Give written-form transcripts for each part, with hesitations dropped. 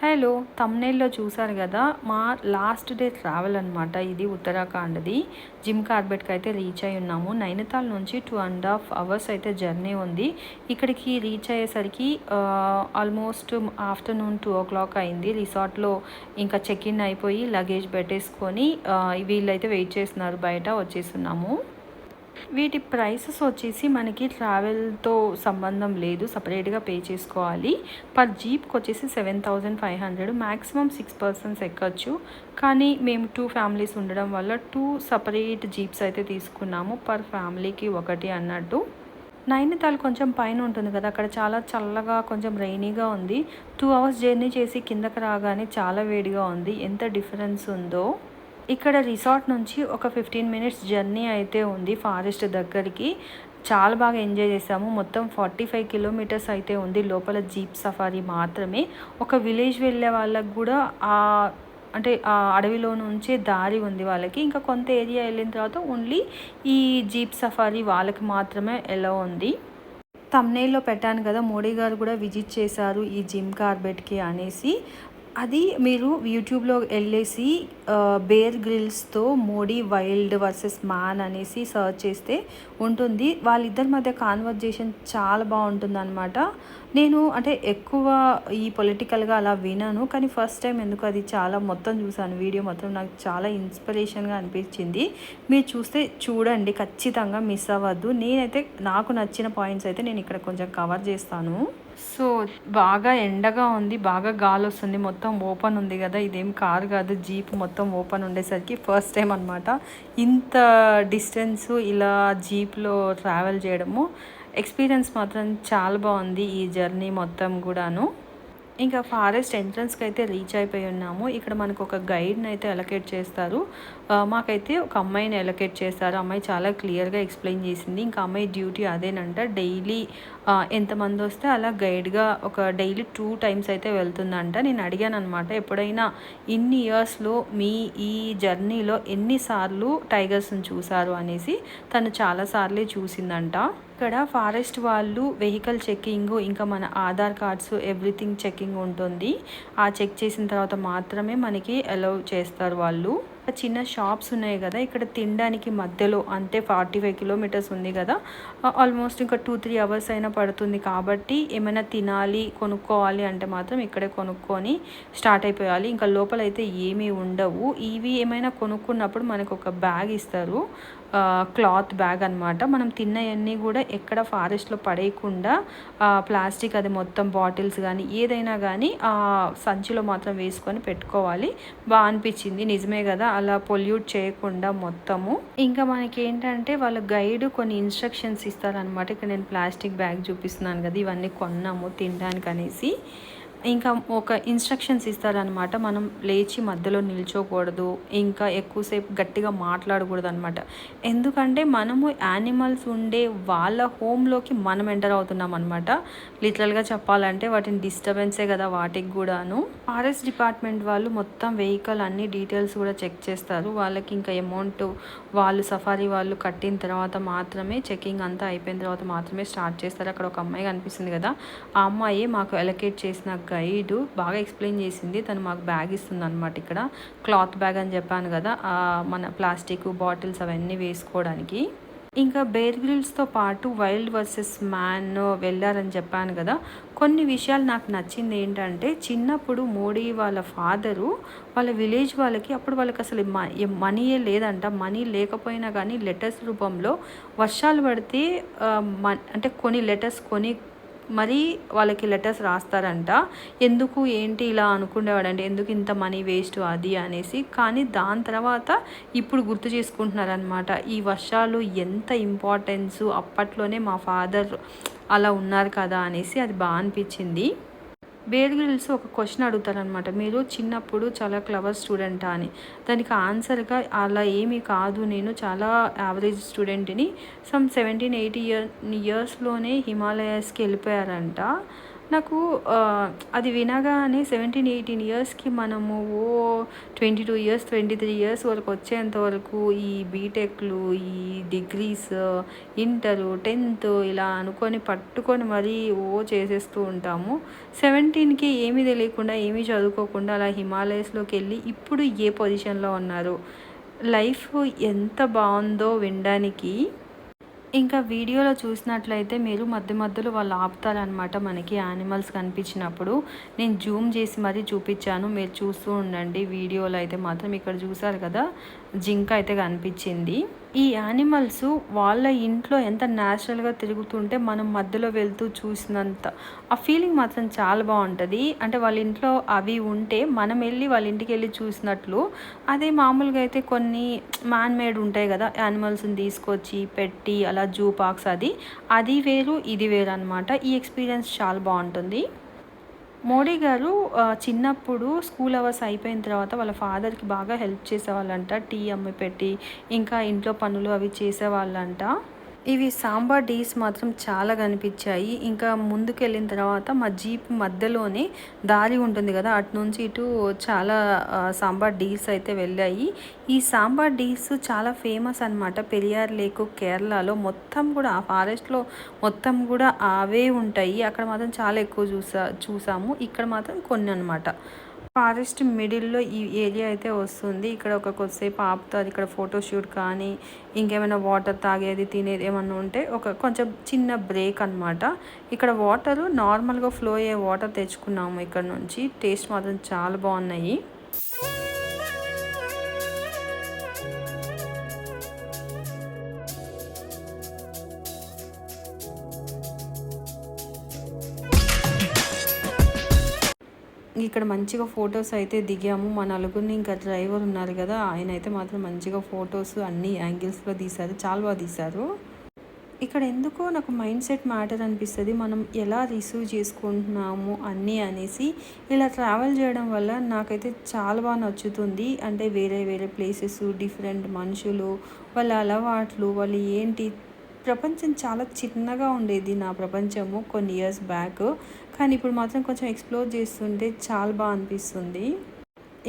Hello! థంబ్‌నెయిల్‌లో చూసారు గదా! మా లాస్ట్ డే ట్రావెల్ అనమాట ఇది ఉత్తరాఖండ్‌ది. జిమ్ కార్బెట్‌కి అయితే రీచ్ అయ్యి ఉన్నాము. నైనితాల్ నుంచి 2½ అవర్స్ అయితే జర్నీ ఉంది. ఇక్కడికి రీచ్ అయ్యేసరికి ఆల్మోస్ట్ ఆఫ్టర్‌నూన్ 2:00 అయింది. రిసార్ట్‌లో ఇంకా చెక్ ఇన్ అయిపోయి లగేజ్ పెట్టేసుకొని వీళ్ళైతే వెయిట్ చేస్తున్నారు బయట వచ్చేసున్నాము. వీటి ప్రైసెస్ వచ్చేసి మనకి ట్రావెల్‌తో సంబంధం లేదు. సెపరేట్‌గా పే చేసుకోవాలి. పర్ జీప్‌కి వచ్చేసి 7500 మాక్సిమం 6 పర్సన్స్ ఎక్కొచ్చు. కానీ మేము 2 ఫ్యామిలీస్ ఉండడం వల్ల 2 సెపరేట్ జీప్స్ అయితే తీసుకున్నాము. పర్ ఫ్యామిలీకి ఒకటి అన్నట్టు. నైనితాల్ కొంచెం పైన ఉంటుంది కదా! అక్కడ చాలా చల్లగా కొంచెం రెయినీగా ఉంది. 2 అవర్స్ జర్నీ చేసి కిందకి రాగానే చాలా వేడిగా ఉంది. ఎంత డిఫరెన్స్ ఉందో. ఇక్కడ రిసార్ట్ నుంచి ఒక 15 మినిట్స్ జర్నీ అయితే ఉంది ఫారెస్ట్ దగ్గరికి. చాలా బాగా ఎంజాయ్ చేసాము. మొత్తం 45 కిలోమీటర్స్ అయితే ఉంది. లోపల జీప్ సఫారీ మాత్రమే. ఒక విలేజ్ వెళ్ళే వాళ్ళకి కూడా అంటే ఆ అడవిలో నుంచే దారి ఉంది వాళ్ళకి. ఇంకా కొంత ఏరియా వెళ్ళిన తర్వాత ఓన్లీ ఈ జీప్ సఫారీ వాళ్ళకి మాత్రమే ఎలో ఉంది. థంబ్‌నెయిల్‌లో పెట్టాను కదా! మోడీ గారు కూడా విజిట్ చేశారు ఈ జిమ్ కార్బెట్‌కి అనేసి. అది మీరు యూట్యూబ్‌లో ఎళ్ళేసి బేర్ గ్రిల్స్‌తో మోడీ వైల్డ్ వర్సెస్ మ్యాన్ అనేసి సెర్చ్ చేస్తే ఉంటుంది. వాళ్ళిద్దరి మధ్య కాన్వర్జేషన్ చాలా బావుంటుందనమాట. నేను అంటే ఎక్కువ ఈ పొలిటికల్‌గా అలా వినను. కానీ ఫస్ట్ టైం ఎందుకో అది చాలా మొత్తం చూసాను. వీడియో మొత్తం నాకు చాలా ఇన్స్పిరేషన్‌గా అనిపించింది. మీరు చూస్తే చూడండి, ఖచ్చితంగా మిస్ అవ్వద్దు. నేనైతే నాకు నచ్చిన పాయింట్స్ అయితే నేను ఇక్కడ కొంచెం కవర్ చేస్తాను. సో, బాగా ఎండగా ఉంది. బాగా గాలొస్తుంది. మొత్తం ఓపెన్ ఉంది గదా! ఇదేం కారు గాదు. జీప్ మొత్తం ఓపెన్ ఉండేసరికి ఫస్ట్ టైం అనమాట. ఇంత డిస్టెన్సు ఇలా జీప్‌లో ట్రావెల్ చేయడము. ఎక్స్‌పీరియన్స్ మాత్రం చాలా బావుంది ఈ జర్నీ మొత్తం గూడాను. ఇంకా ఫారెస్ట్ ఎంట్రన్స్‌కి అయితే రీచ్ అయిపోయి ఉన్నాము. ఇక్కడ మనకు ఒక గైడ్‌ని అయితే అలొకేట్ చేస్తారు. మాకైతే ఒక అమ్మాయిని అలొకేట్ చేశారు. అమ్మాయి చాలా క్లియర్‌గా ఎక్స్‌ప్లెయిన్ చేసింది. ఇంకా అమ్మాయి డ్యూటీ అదేనంట. డైలీ ఎంతమంది వస్తే అలా గైడ్‌గా ఒక డైలీ 2 టైమ్స్ అయితే వెళ్తుందంట. నేను అడిగాననమాట, ఎప్పుడైనా ఇన్ని ఇయర్స్‌లో మీ ఈ జర్నీలో ఎన్నిసార్లు టైగర్స్‌ని చూసారు అనేసి. తను చాలా సార్లే చూసిందంట. ఇక్కడ ఫారెస్ట్ వాళ్ళు వెహికల్ చెకింగ్, ఇంకా మన ఆధార్ కార్డ్స్ ఎవ్రీథింగ్ చెకింగ్ ఉంటుంది. ఆ చెక్ చేసిన తర్వాత మాత్రమే మనకి అలౌ చేస్తారు వాళ్ళు. చిన్న షాప్స్ ఉన్నాయి కదా! ఇక్కడ తినడానికి మధ్యలో అంటే 45 కిలోమీటర్స్ ఉంది కదా! ఆల్మోస్ట్ ఇంకా 2-3 అవర్స్ అయినా పడుతుంది కాబట్టి ఏమైనా తినాలి, కొనుక్కోవాలి అంటే మాత్రం ఇక్కడే కొనుక్కొని స్టార్ట్ అయిపోయాలి. ఇంకా లోపలైతే ఏమీ ఉండవు. ఇవి ఏమైనా కొనుక్కున్నప్పుడు మనకు ఒక బ్యాగ్ ఇస్తారు. క్లాత్ బ్యాగ్ అనమాట. మనం తిన్నయన్నీ కూడా ఎక్కడ ఫారెస్ట్‌లో పడేయకుండా ప్లాస్టిక్ అది మొత్తం బాటిల్స్ కానీ ఏదైనా కానీ సంచిలో మాత్రం వేసుకొని పెట్టుకోవాలి. అనిపించింది. నిజమే కదా! అలా పొల్యూట్ చేయకుండా మొత్తము. ఇంకా మనకేంటంటే వాళ్ళ గైడ్ కొన్ని ఇన్‌స్ట్రక్షన్స్ ఇస్తారనమాట. ఇక్కడ నేను ప్లాస్టిక్ బ్యాగ్ చూపిస్తున్నాను కదా! ఇవన్నీ కొన్నాము తినడానికనేసి. ఇంకా ఒక ఇన్‌స్ట్రక్షన్స్ ఇస్తారనమాట. మనం లేచి మధ్యలో నిల్చోకూడదు. ఇంకా ఎక్కువసేపు గట్టిగా మాట్లాడకూడదనమాట. ఎందుకంటే మనము యానిమల్స్ ఉండే వాళ్ళ హోమ్‌లోకి మనం ఎంటర్ అవుతున్నాం అనమాట. లిటరల్‌గా చెప్పాలంటే వాటిని డిస్టర్బెన్సే కదా వాటికి గూడాను. ఫారెస్ట్ డిపార్ట్మెంట్ వాళ్ళు మొత్తం వెహికల్ అన్ని డీటెయిల్స్ కూడా చెక్ చేస్తారు. వాళ్ళకి ఇంకా అమౌంట్ వాళ్ళు సఫారీ వాళ్ళు కట్టిన తర్వాత మాత్రమే, చెకింగ్ అంతా అయిపోయిన తర్వాత మాత్రమే స్టార్ట్ చేస్తారు. అక్కడ ఒక అమ్మాయి కనిపిస్తుంది కదా! ఆ అమ్మాయి మాకు అలొకేట్ చేసిన గైడ్ బాగా ఎక్స్‌ప్లెయిన్ చేసింది. తను మాకు బ్యాగ్ ఇస్తుందనమాట ఇక్కడ. క్లాత్ బ్యాగ్ అని చెప్పాను కదా! మన ప్లాస్టిక్ బాటిల్స్ అవన్నీ వేసుకోవడానికి. ఇంకా బేర్ గ్రిల్స్‌తో పాటు వైల్డ్ వర్సెస్ మ్యాన్ వెళ్లారని చెప్పాను కదా! కొన్ని విషయాలు నాకు నచ్చింది ఏంటంటే, చిన్నప్పుడు మోడీ వాళ్ళ ఫాదరు వాళ్ళ విలేజ్ వాళ్ళకి అప్పుడు వాళ్ళకి అసలు మనీయే లేదంట. మనీ లేకపోయినా కానీ లెటర్స్ రూపంలో వర్షాలు పడితే అంటే కొన్ని లెటర్స్ కొని మరీ వాళ్ళకి లెటర్స్ రాస్తారంట. ఎందుకు ఏంటి ఇలా అనుకునేవాడండి. ఎందుకు ఇంత మనీ వేస్ట్ అది అనేసి. కానీ దాని తర్వాత ఇప్పుడు గుర్తు చేసుకుంటున్నారనమాట. ఈ వర్షాలు ఎంత ఇంపార్టెన్సు అప్పట్లోనే మా ఫాదర్ అలా ఉన్నారు కదా అనేసి. అది అనిపించింది. బేర్ గ్రిల్స్ ఒక క్వశ్చన్ అడుగుతారనమాట, మీరు చిన్నప్పుడు చాలా క్లవర్ స్టూడెంటా అని. దానికి ఆన్సర్గా అలా ఏమీ కాదు, నేను చాలా యావరేజ్ స్టూడెంట్ని. సమ్ 17-18 ఇయర్స్లోనే హిమాలయాస్కి వెళ్ళిపోయారంట. నాకు అది వినగానే 17, 18 ఇయర్స్‌కి మనము 22 ఇయర్స్, 23 ఇయర్స్ వరకు వచ్చేంత వరకు ఈ బీటెక్‌లు, ఈ డిగ్రీస్, ఇంటరు, 10థ్ ఇలా అనుకోని పట్టుకొని మరీ చేసేస్తూ ఉంటాము. 17కి ఏమీ తెలియకుండా, ఏమీ చదువుకోకుండా అలా హిమాలయస్‌లోకెళ్ళి ఇప్పుడు ఏ పొజిషన్‌లో ఉన్నారు. లైఫ్ ఎంత బావుందో వినడానికి. ఇంకా వీడియోలో చూసినట్లయితే మీరు మధ్య మధ్యలో వాళ్ళు ఆపుతారనమాట మనకి యానిమల్స్ కనిపించినప్పుడు. నేను జూమ్ చేసి మరీ చూపించాను, మీరు చూస్తూ ఉండండి. వీడియోలో అయితే మాత్రం ఇక్కడ చూసారు కదా, జింక అయితే కనిపించింది. ఈ యానిమల్స్ వాళ్ళ ఇంట్లో ఎంత న్యాచురల్గా తిరుగుతుంటే మనం మధ్యలో వెళ్తూ చూసినంత ఆ ఫీలింగ్ మాత్రం చాలా బాగుంటుంది. అంటే వాళ్ళ ఇంట్లో అవి ఉంటే మనం వెళ్ళి వాళ్ళ ఇంటికి వెళ్ళి చూసినట్లు. అదే మామూలుగా అయితే కొన్ని మ్యాన్ మేడ్ ఉంటాయి కదా, యానిమల్స్ని తీసుకొచ్చి పెట్టి అలా జూ పార్క్స్, అది వేరు ఇది వేరు అనమాట. ఈ ఎక్స్పీరియన్స్ చాలా బాగుంటుంది. మోడీ గారు చిన్నప్పుడు స్కూల్ అవర్స్ అయిపోయిన తర్వాత వాళ్ళ ఫాదర్‌కి బాగా హెల్ప్ చేసేవాళ్ళంట. టీ అమ్మి పెట్టి, ఇంకా ఇంట్లో పనులు అవి చేసేవాళ్ళంట. ఇవి సాంబార్ డీస్ మాత్రం చాలా కనిపించాయి. ఇంకా ముందుకెళ్ళిన తర్వాత మా జీప్ మధ్యలోనే దారి ఉంటుంది కదా, అటు నుంచి ఇటు చాలా సాంబార్ డీస్ అయితే వెళ్ళాయి. ఈ సాంబార్ డీస్ చాలా ఫేమస్ అనమాట. పెరియార్ లేక్ కేరళలో మొత్తం కూడా ఆ ఫారెస్ట్లో మొత్తం కూడా అవే ఉంటాయి. అక్కడ మాత్రం చాలా ఎక్కువ చూసాము. ఇక్కడ మాత్రం కొన్ని అనమాట. ఫారెస్ట్ మిడిల్‌లో ఈ ఏరియా అయితే వస్తుంది. ఇక్కడ కొద్దిసేపు ఆపుతారు. ఇక్కడ ఫోటోషూట్ కానీ, ఇంకేమైనా వాటర్ తాగేది, తినేది ఏమన్నా ఉంటే కొంచెం చిన్న బ్రేక్ అనమాట. ఇక్కడ వాటరు నార్మల్‌గా ఫ్లో అయ్యే వాటర్ తెచ్చుకున్నాము ఇక్కడ నుంచి. టేస్ట్ మాత్రం చాలా బాగున్నాయి. ఇక్కడ మంచిగా ఫొటోస్ అయితే దిగాము. మా నలుగురిని, ఇంకా డ్రైవర్ ఉన్నారు కదా, ఆయన అయితే మాత్రం మంచిగా ఫొటోస్ అన్ని యాంగిల్స్లో తీశారు. చాలా బాగా తీశారు. ఇక్కడ ఎందుకో నాకు మైండ్ సెట్ మ్యాటర్ అనిపిస్తుంది. మనం ఎలా రిసీవ్ చేసుకుంటున్నాము అన్నీ అనేసి. ఇలా ట్రావెల్ చేయడం వల్ల నాకైతే చాలా బాగా నచ్చుతుంది. అంటే వేరే వేరే ప్లేసెస్, డిఫరెంట్ మనుషులు, వాళ్ళ అలవాట్లు, వాళ్ళు ఏంటి. ప్రపంచం చాలా చిన్నగా ఉండేది నా ప్రపంచము కొన్ని ఇయర్స్ బ్యాక్. కానీ ఇప్పుడు మాత్రం కొంచెం ఎక్స్ప్లోర్ చేస్తుంటే చాలా బాగా అనిపిస్తుంది.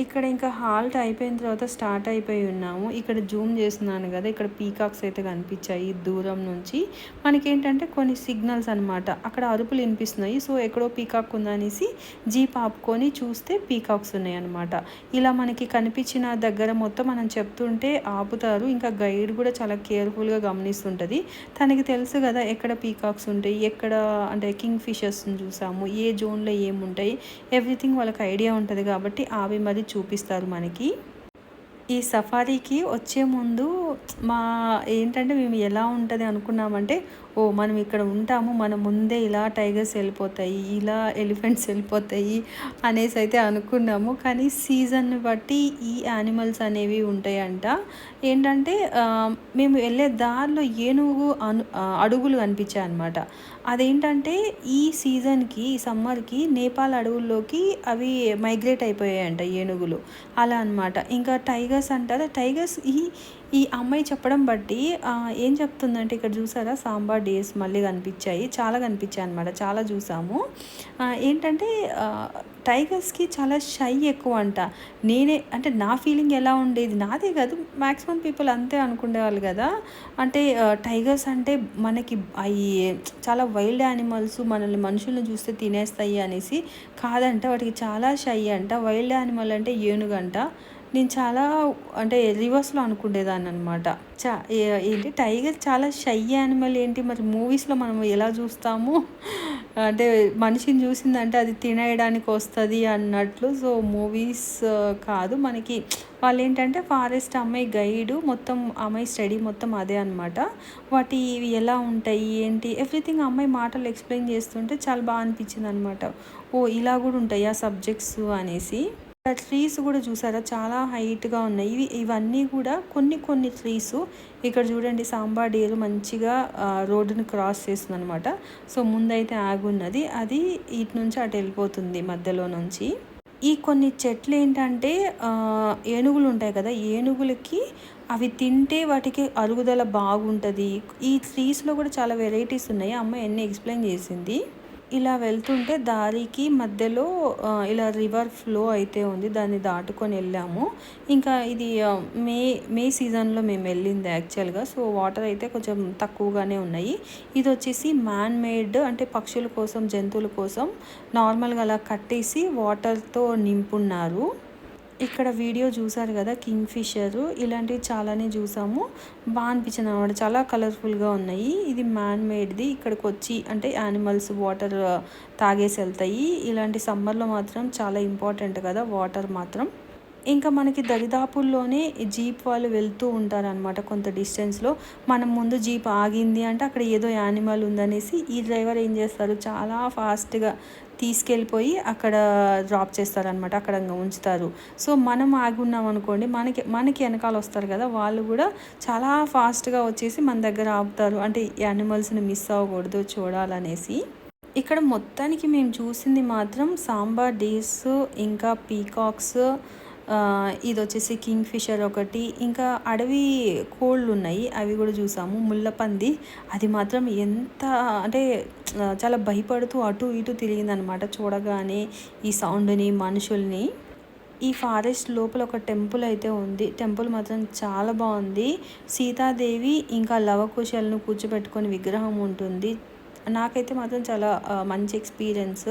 ఇక్కడ ఇంకా హాల్ట్ అయిపోయిన తర్వాత స్టార్ట్ అయిపోయి ఉన్నాము. ఇక్కడ జూమ్ చేస్తున్నాను కదా, ఇక్కడ పీకాక్స్ అయితే కనిపించాయి దూరం నుంచి. మనకేంటంటే కొన్ని సిగ్నల్స్ అనమాట, అక్కడ అరుపులు వినిపిస్తున్నాయి. సో ఎక్కడో పీకాక్ ఉందనేసి జీప్ ఆపుకొని చూస్తే పీకాక్స్ ఉన్నాయి అనమాట. ఇలా మనకి కనిపించిన దగ్గర మొత్తం మనం చెప్తుంటే ఆపుతారు. ఇంకా గైడ్ కూడా చాలా కేర్ఫుల్గా గమనిస్తుంటుంది. తనకి తెలుసు కదా ఎక్కడ పీకాక్స్ ఉంటాయి, ఎక్కడ అంటే కింగ్ ఫిషర్స్ని చూసాము, ఏ జోన్లో ఏముంటాయి, ఎవ్రీథింగ్ వాళ్ళకి ఐడియా ఉంటుంది. కాబట్టి అవి మరి చూపిస్తారు మనకి. ఈ సఫారీకి వచ్చే ముందు ఏంటంటే మేము ఎలా ఉంటుంది అనుకున్నామంటే, మనం ఇక్కడ ఉంటాము, మన ముందే ఇలా టైగర్స్ వెళ్ళిపోతాయి, ఇలా ఎలిఫెంట్స్ వెళ్ళిపోతాయి అనేసి అయితే అనుకున్నాము. కానీ సీజన్ని బట్టి ఈ యానిమల్స్ అనేవి ఉంటాయంట. ఏంటంటే మేము వెళ్ళే దారిలో ఏనుగు అడుగులు కనిపించాయి అనమాట. అదేంటంటే ఈ సీజన్కి, ఈ సమ్మర్కి నేపాల్ అడవుల్లోకి అవి మైగ్రేట్ అయిపోయాయంట ఏనుగులు. అలా అనమాట. ఇంకా టైగర్స్ అంటారు. టైగర్స్ ఈ అమ్మాయి చెప్పడం బట్టి ఏం చెప్తుందంటే, ఇక్కడ చూసారా సాంబార్ డేస్ మళ్ళీ కనిపించాయి, చాలా కనిపించాయి అనమాట, చాలా చూసాము. ఏంటంటే టైగర్స్కి చాలా షై ఎక్కువ అంట. అంటే నా ఫీలింగ్ ఎలా ఉండేది, నాదే కాదు మ్యాక్సిమం పీపుల్ అంతే అనుకునేవాళ్ళు కదా. అంటే టైగర్స్ అంటే మనకి అవి చాలా వైల్డ్ యానిమల్స్, మనల్ని మనుషులను చూస్తే తినేస్తాయి అనేసి. కాదంట, వాటికి చాలా షై అంట. వైల్డ్ యానిమల్ అంటే ఏనుగంట. నేను చాలా అంటే రివర్స్లో అనుకునేదాన్ని అనమాట. ఏంటి టైగర్ చాలా షై యానిమల్ ఏంటి, మరి మూవీస్లో మనం ఎలా చూస్తాము, అంటే మనిషిని చూసిందంటే అది తినేయడానికి వస్తుంది అన్నట్లు. సో మూవీస్ కాదు మనకి. వాళ్ళు ఏంటంటే ఫారెస్ట్ అమ్మాయి గైడు, మొత్తం అమ్మాయి స్టడీ మొత్తం అదే అనమాట. వాటి ఎలా ఉంటాయి ఏంటి ఎవ్రీథింగ్ అమ్మాయి మాటలు ఎక్స్ప్లెయిన్ చేస్తుంటే చాలా బాగా అనిపించింది అనమాట. ఇలా కూడా ఉంటాయి ఆ సబ్జెక్ట్స్ అనేసి. ట్రీస్ కూడా చూసారా చాలా హైట్గా ఉన్నాయి. ఇవన్నీ కూడా కొన్ని ట్రీస్. ఇక్కడ చూడండి సాంబార్ డేరు మంచిగా రోడ్డుని క్రాస్ చేస్తుంది అనమాట. సో ముందైతే ఆగున్నది, అది ఇటు నుంచి అటు వెళ్ళిపోతుంది మధ్యలో నుంచి. ఈ కొన్ని చెట్లు ఏంటంటే ఏనుగులు ఉంటాయి కదా, ఏనుగులకి అవి తింటే వాటికి అరుగుదల బాగుంటుంది. ఈ ట్రీస్లో కూడా చాలా వెరైటీస్ ఉన్నాయి. అమ్మ ఎన్ని ఎక్స్ప్లెయిన్ చేసింది. ఇలా వెళ్తుంటే దారికి మధ్యలో ఇలా రివర్ ఫ్లో అయితే ఉంది. దాన్ని దాటుకొని వెళ్ళాము. ఇంకా ఇది మే మే సీజన్లో మేము వెళ్ళింది యాక్చువల్గా. సో వాటర్ అయితే కొంచెం తక్కువగానే ఉన్నాయి. ఇది వచ్చేసి మ్యాన్ మేడ్, అంటే పక్షుల కోసం జంతువుల కోసం నార్మల్గా అలా కట్టేసి వాటర్తో నింపున్నారు. ఇక్కడ వీడియో చూసారు కదా, కింగ్ ఫిషర్ ఇలాంటివి చాలానే చూసాము. బాగా అనిపించింది అనమాట, చాలా కలర్ఫుల్గా ఉన్నాయి. ఇది మ్యాన్ మేడ్ది. ఇక్కడికి వచ్చి అంటే యానిమల్స్ వాటర్ తాగేసి వెళ్తాయి. ఇలాంటి సమ్మర్లో మాత్రం చాలా ఇంపార్టెంట్ కదా వాటర్ మాత్రం. ఇంకా మనకి దరిదాపుల్లోనే జీప్ వాళ్ళు వెళ్తూ ఉంటారనమాట. కొంత డిస్టెన్స్లో మనం ముందు జీప్ ఆగింది అంటే అక్కడ ఏదో యానిమల్ ఉందనేసి ఈ డ్రైవర్ ఏం చేస్తారు, చాలా ఫాస్ట్గా తీసుకెళ్ళిపోయి అక్కడ డ్రాప్ చేస్తారనమాట, అక్కడ ఉంచుతారు. సో మనం ఆగి ఉన్నాం అనుకోండి, మనకి వెనకాల వస్తారు కదా, వాళ్ళు కూడా చాలా ఫాస్ట్గా వచ్చేసి మన దగ్గర ఆపుతారు. అంటే యానిమల్స్ని మిస్ అవ్వకూడదు చూడాలనేసి. ఇక్కడ మొత్తానికి మేము చూసింది మాత్రం సాంబార్ డీర్స్, ఇంకా పీకాక్స్, ఇది వచ్చేసి కింగ్ ఫిషర్ ఒకటి, ఇంకా అడవి కోళ్ళు ఉన్నాయి అవి కూడా చూసాము. ముళ్ళపంది అది మాత్రం ఎంత అంటే చాలా భయపడుతూ అటు ఇటు తిరిగిందనమాట చూడగానే ఈ సౌండ్ని మనుషుల్ని. ఈ ఫారెస్ట్ లోపల ఒక టెంపుల్ అయితే ఉంది. టెంపుల్ మాత్రం చాలా బాగుంది. సీతాదేవి ఇంకా లవకుశలను కూర్చోబెట్టుకొని విగ్రహం ఉంటుంది. నాకైతే మాత్రం చాలా మంచి ఎక్స్పీరియన్స్.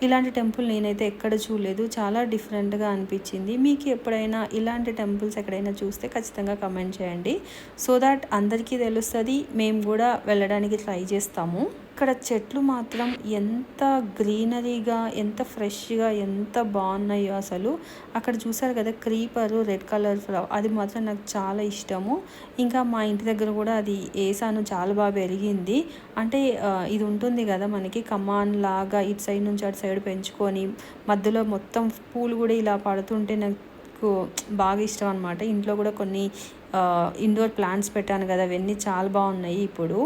ఇలాంటి టెంపుల్ నేనైతే ఎక్కడ చూడలేదు, చాలా డిఫరెంట్గా అనిపించింది. మీకు ఎప్పుడైనా ఇలాంటి టెంపుల్స్ ఎక్కడైనా చూస్తే ఖచ్చితంగా కమెంట్ చేయండి, సో దాట్ అందరికీ తెలుస్తుంది, మేము కూడా వెళ్ళడానికి ట్రై చేస్తాము. ఇక్కడ చెట్లు మాత్రం ఎంత గ్రీనరీగా, ఎంత ఫ్రెష్గా, ఎంత బాగున్నాయో అసలు. అక్కడ చూసారు కదా క్రీపరు, రెడ్ కలర్ ఫ్లవర్, అది మాత్రం నాకు చాలా ఇష్టము. ఇంకా మా ఇంటి దగ్గర కూడా అది వేసాను, చాలా బాగా పెరిగింది. అంటే ఇది ఉంటుంది కదా మనకి కమాన్ లాగా, ఇటు సైడ్ నుంచి అటు సైడ్ పెంచుకొని మధ్యలో మొత్తం పూలు కూడా ఇలా పడుతుంటే నాకు బాగా ఇష్టం అనమాట. ఇంట్లో కూడా కొన్ని ఇండోర్ ప్లాంట్స్ పెట్టాను కదా, అవన్నీ చాలా బాగున్నాయి. ఇప్పుడు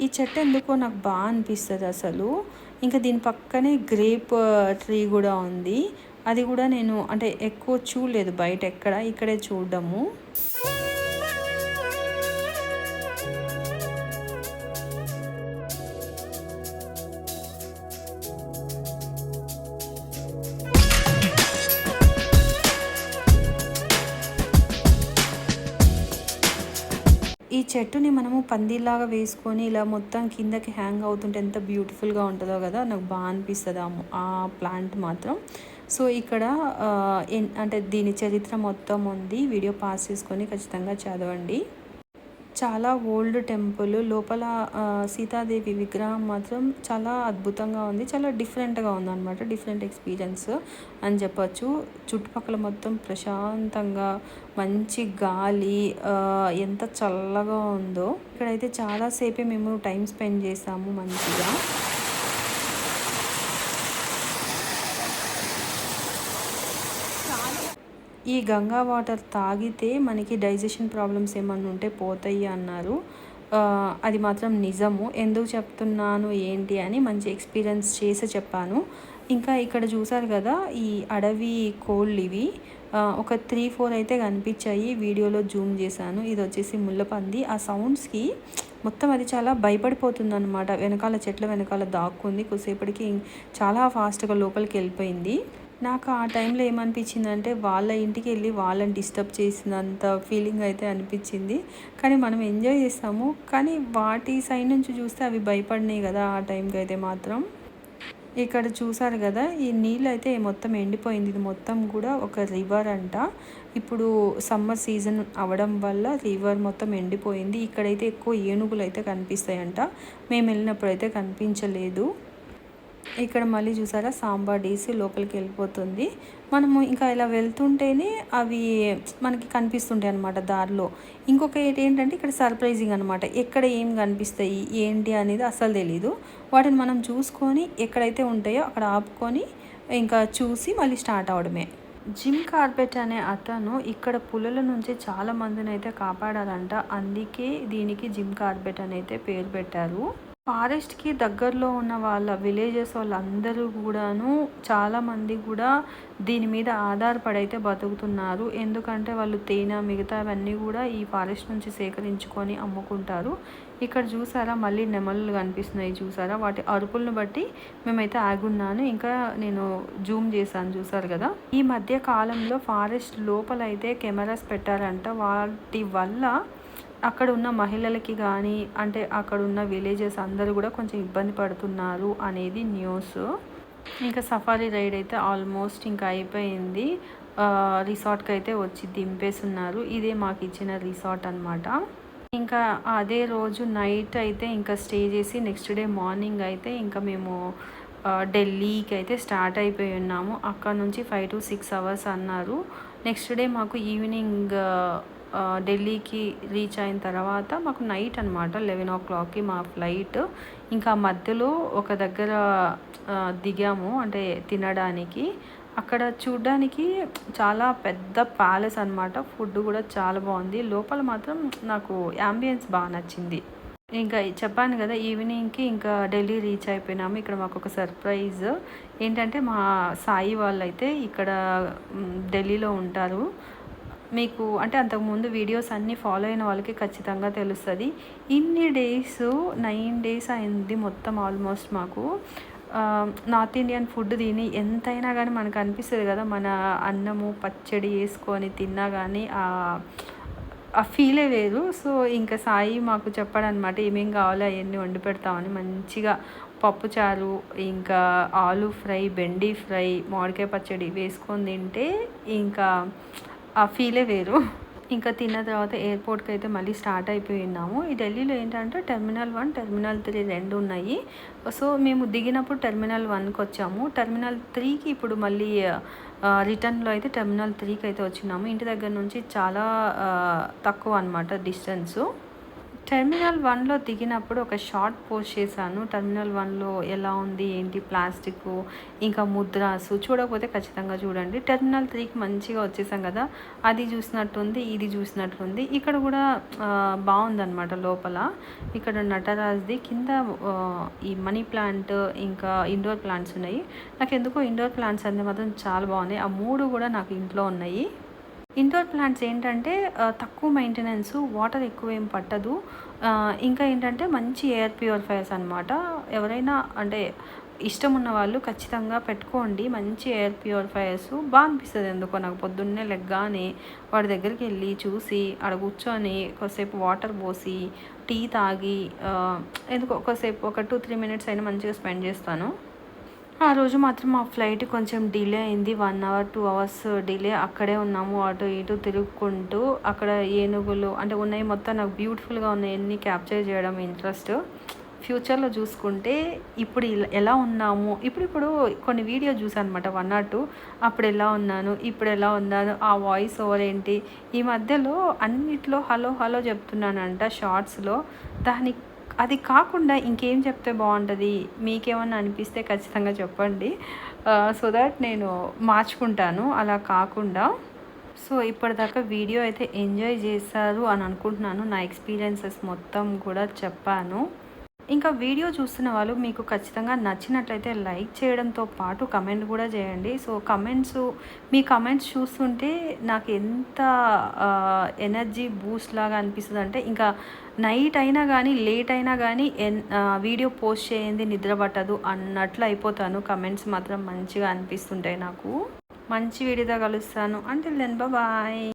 ఈ చెట్టు ఎందుకో నాకు బాగా అనిపిస్తుంది అసలు. ఇంకా దీని పక్కనే గ్రేప్ ట్రీ కూడా ఉంది. అది కూడా నేను అంటే ఎక్కువ చూడలేదు బయట ఎక్కడ, ఇక్కడే చూడడము. ఈ చెట్టుని మనము పందిలాగా వేసుకొని ఇలా మొత్తం కిందకి హ్యాంగ్ అవుతుంటే ఎంత బ్యూటిఫుల్గా ఉంటుందో కదా, నాకు బాగా అనిపిస్తుంది ఆ ప్లాంట్ మాత్రం. సో ఇక్కడ అంటే దీని చరిత్ర మొత్తం ఉంది, వీడియో పాస్ చేసుకొని ఖచ్చితంగా చదవండి. చాలా ఓల్డ్ టెంపుల్. లోపల సీతాదేవి విగ్రహం మాత్రం చాలా అద్భుతంగా ఉంది, చాలా డిఫరెంట్గా ఉందన్నమాట. డిఫరెంట్ ఎక్స్పీరియన్స్ అని చెప్పచ్చు. చుట్టుపక్కల మొత్తం ప్రశాంతంగా మంచి గాలి, ఎంత చల్లగా ఉందో. ఇక్కడైతే చాలాసేపే మేము టైం స్పెండ్ చేసాము మంచిగా. ఈ గంగా వాటర్ తాగితే మనకి డైజెషన్ ప్రాబ్లమ్స్ ఏమన్నా ఉంటే పోతాయి అన్నారు. అది మాత్రం నిజము. ఎందుకు చెప్తున్నాను ఏంటి అని మంచి ఎక్స్పీరియన్స్ చేసి చెప్పాను. ఇంకా ఇక్కడ చూసారు కదా ఈ అడవి కోళ్ళు, ఇవి ఒక 3-4 అయితే కనిపించాయి, వీడియోలో జూమ్ చేశాను. ఇది వచ్చేసి ముళ్ళపంది. ఆ సౌండ్స్కి మొత్తం అది చాలా భయపడిపోతుంది అనమాట. వెనకాల చెట్ల వెనకాల దాక్కుంది. కొద్దిసేపటికి చాలా ఫాస్ట్గా లోపలికి వెళ్ళిపోయింది. నాకు ఆ టైంలో ఏమనిపించిందంటే వాళ్ళ ఇంటికి వెళ్ళి వాళ్ళని డిస్టర్బ్ చేసినంత ఫీలింగ్ అయితే అనిపించింది. కానీ మనం ఎంజాయ్ చేస్తాము, కానీ వాటి సైడ్ నుంచి చూస్తే అవి భయపడినాయి కదా ఆ టైంకి అయితే మాత్రం. ఇక్కడ చూసారు కదా ఈ నీళ్ళు అయితే మొత్తం ఎండిపోయింది. ఇది మొత్తం కూడా ఒక రివర్ అంట. ఇప్పుడు సమ్మర్ సీజన్ అవ్వడం వల్ల రివర్ మొత్తం ఎండిపోయింది. ఇక్కడైతే ఎక్కువ ఏనుగులు అయితే కనిపిస్తాయంట, మేము వెళ్ళినప్పుడు అయితే కనిపించలేదు. ఇక్కడ మళ్ళీ చూసారా సాంబార్ డీసి లోపలికి వెళ్ళిపోతుంది. మనము ఇంకా ఇలా వెళ్తుంటేనే అవి మనకి కనిపిస్తుంటాయి అనమాట దారిలో. ఇంకొక ఏంటంటే ఇక్కడ సర్ప్రైజింగ్ అనమాట, ఎక్కడ ఏం కనిపిస్తాయి ఏంటి అనేది అస్సలు తెలీదు. వాటిని మనం చూసుకొని ఎక్కడైతే ఉంటాయో అక్కడ ఆపుకొని ఇంకా చూసి మళ్ళీ స్టార్ట్ అవడమే. జిమ్ కార్బెట్ అనే అతను ఇక్కడ పులుల నుంచి చాలా మందిని అయితే కాపాడారంట, అందుకే దీనికి జిమ్ కార్బెట్ అని అయితే పేరు పెట్టారు. ఫారెస్ట్‌కి దగ్గరలో ఉన్న వాళ్ళ విలేజెస్ వాళ్ళందరూ గూడాను చాలామంది గూడా దీని మీద ఆధారపడైతే బతుకుతున్నారు. ఎందుకంటే వాళ్ళు తేనె మిగతావన్నీ గూడా ఈ ఫారెస్ట్ నుంచి సేకరించుకొని అమ్ముకుంటారు. ఇక్కడ చూసారా మళ్ళీ నెమళ్ళు కనిపిస్తున్నాయి చూసారా? వాటి అరుపులను బట్టి మేమైతే ఆగున్నాను. ఇంకా నేను జూమ్ చేశాను చూసారు గదా! ఈ మధ్య కాలంలో ఫారెస్ట్ లోపలైతే కెమెరాస్ పెట్టారంట. వాటి వల్ల అక్కడ ఉన్న మహిళలకి కానీ అంటే అక్కడ ఉన్న విలేజెస్ అందరూ కూడా కొంచెం ఇబ్బంది పడుతున్నారు అనేది న్యూస్. ఇంకా సఫారీ రైడ్ అయితే ఆల్మోస్ట్ ఇంకా అయిపోయింది. రిసార్ట్కి అయితే వచ్చి దింపేస్తున్నారు. ఇదే మాకు ఇచ్చిన రిసార్ట్ అనమాట. ఇంకా అదే రోజు నైట్ అయితే ఇంకా స్టే చేసి నెక్స్ట్ డే మార్నింగ్ అయితే ఇంకా మేము ఢిల్లీకి అయితే స్టార్ట్ అయిపోయి ఉన్నాము. అక్కడ నుంచి 5 to 6 అవర్స్ అన్నారు. నెక్స్ట్ డే మాకు ఈవినింగ్ ఢిల్లీకి రీచ్ అయిన తర్వాత మాకు నైట్ అనమాట 11 o'clockకి మా ఫ్లైట్. ఇంకా మధ్యలో ఒక దగ్గర దిగాము అంటే తినడానికి. అక్కడ చూడ్డానికి చాలా పెద్ద ప్యాలెస్ అనమాట. ఫుడ్ కూడా చాలా బాగుంది. లోపల మాత్రం నాకు యాంబియన్స్ బాగా నచ్చింది. ఇంకా చెప్పాను కదా ఈవినింగ్కి ఇంకా ఢిల్లీ రీచ్ అయిపోయినాము. ఇక్కడ మాకు ఒక సర్ప్రైజ్ ఏంటంటే మా సాయి వాళ్ళైతే ఇక్కడ ఢిల్లీలో ఉంటారు. మీకు అంటే అంతకుముందు వీడియోస్ అన్నీ ఫాలో అయిన వాళ్ళకి ఖచ్చితంగా తెలుస్తుంది. ఇన్ని డేస్ 9 days అయింది మొత్తం ఆల్మోస్ట్ మాకు నార్త్ ఇండియన్ ఫుడ్ తిని ఎంతైనా కానీ మనకు అనిపిస్తుంది కదా మన అన్నము పచ్చడి వేసుకొని తిన్నా కానీ ఆ ఫీలే వేరు. సో ఇంకా సాయి మాకు చెప్పాడనమాట ఏమేం కావాలో అవన్నీ వండి పెడతామని. మంచిగా పప్పుచారు ఇంకా ఆలు ఫ్రై బెండి ఫ్రై మామిడికాయ పచ్చడి వేసుకొని తింటే ఇంకా ఆ ఫీలే వేరు. ఇంకా తిన్న తర్వాత ఎయిర్పోర్ట్కి అయితే మళ్ళీ స్టార్ట్ అయిపోయి ఉన్నాము. ఈ ఢిల్లీలో ఏంటంటే టెర్మినల్ 1 టెర్మినల్ 3 రెండు ఉన్నాయి. సో మేము దిగినప్పుడు టెర్మినల్ 1కి వచ్చాము. టెర్మినల్ 3కి ఇప్పుడు మళ్ళీ రిటర్న్లో అయితే టెర్మినల్ 3కి అయితే వచ్చినాము. ఇంటి దగ్గర నుంచి చాలా తక్కువ అనమాట డిస్టెన్సు. టెర్మినల్ 1లో దిగినప్పుడు ఒక షార్ట్ పోస్ట్ చేశాను. టెర్మినల్ 1లో ఎలా ఉంది ఏంటి ప్లాస్టిక్ ఇంకా ముద్రాసు చూడకపోతే ఖచ్చితంగా చూడండి. టెర్మినల్ 3కి మంచిగా వచ్చేసాం కదా, అది చూసినట్టుంది ఇది చూసినట్లుంది. ఇక్కడ కూడా బాగుందన్నమాట లోపల. ఇక్కడ నటరాజ్ది కింద ఈ మనీ ప్లాంట్ ఇంకా ఇండోర్ ప్లాంట్స్ ఉన్నాయి. నాకు ఎందుకో ఇండోర్ ప్లాంట్స్ అన్నీ మాత్రం చాలా బాగున్నాయి. ఆ 3 కూడా నాకు ఇంట్లో ఉన్నాయి. ఇండోర్ ప్లాంట్స్ ఏంటంటే తక్కువ మెయింటెనెన్స్, వాటర్ ఎక్కువ ఏం పట్టదు. ఇంకా ఏంటంటే మంచి ఎయిర్ ప్యూరిఫైయర్స్ అనమాట. ఎవరైనా అంటే ఇష్టం ఉన్న వాళ్ళు ఖచ్చితంగా పెట్టుకోండి. మంచి ఎయిర్ ప్యూరిఫైయర్స్ బాగా అనిపిస్తుంది. ఎందుకో నాకు పొద్దున్నే లెగ్గానే వాడి దగ్గరికి వెళ్ళి చూసి ఆడ కూర్చొని కొద్దిసేపు వాటర్ పోసి టీ తాగి ఎందుకో కొద్దిసేపు ఒక 2-3 minutes అయినా మంచిగా స్పెండ్ చేస్తాను. ఆ రోజు మాత్రం మా ఫ్లైట్ కొంచెం డిలే అయింది. 1 hour 2 hours డిలే. అక్కడే ఉన్నాము అటు ఇటు తిరుగుకుంటూ. అక్కడ ఏనుగులు అంటే ఉన్నాయి మొత్తం నాకు బ్యూటిఫుల్గా ఉన్నాయి అన్నీ క్యాప్చర్ చేయడం ఇంట్రెస్ట్. ఫ్యూచర్లో చూసుకుంటే ఇప్పుడు ఎలా ఉన్నాము ఇప్పుడు కొన్ని వీడియో చూసాను అనమాట 1 or 2. అప్పుడు ఎలా ఉన్నాను ఇప్పుడు ఎలా ఉన్నాను ఆ వాయిస్ ఓవర్ ఏంటి. ఈ మధ్యలో అన్నిట్లో హలో హలో చెప్తున్నానంట షార్ట్స్లో. అది కాకుండా ఇంకేం చెప్తే బాగుంటుంది మీకేమన్నా అనిపిస్తే ఖచ్చితంగా చెప్పండి. సో దట్ నేను మార్చుకుంటాను అలా కాకుండా. సో ఇప్పటిదాకా వీడియో అయితే ఎంజాయ్ చేశారు అని అనుకుంటున్నాను. నా ఎక్స్పీరియన్సెస్ మొత్తం కూడా చెప్పాను. ఇంకా వీడియో చూస్తున్న వాళ్ళు మీకు ఖచ్చితంగా నచ్చినట్లయితే లైక్ చేయడంతో పాటు కమెంట్ కూడా చేయండి. సో మీ కమెంట్స్ చూస్తుంటే నాకు ఎంత ఎనర్జీ బూస్ట్ లాగా అనిపిస్తుంది అంటే ఇంకా నైట్ అయినా కానీ లేట్ అయినా కానీ వీడియో పోస్ట్ చేయండి నిద్ర పట్టదు అన్నట్లు అయిపోతాను. కమెంట్స్ మాత్రం మంచిగా అనిపిస్తుంటాయి నాకు. మంచి వీడియోతో కలుస్తాను. Until then bye.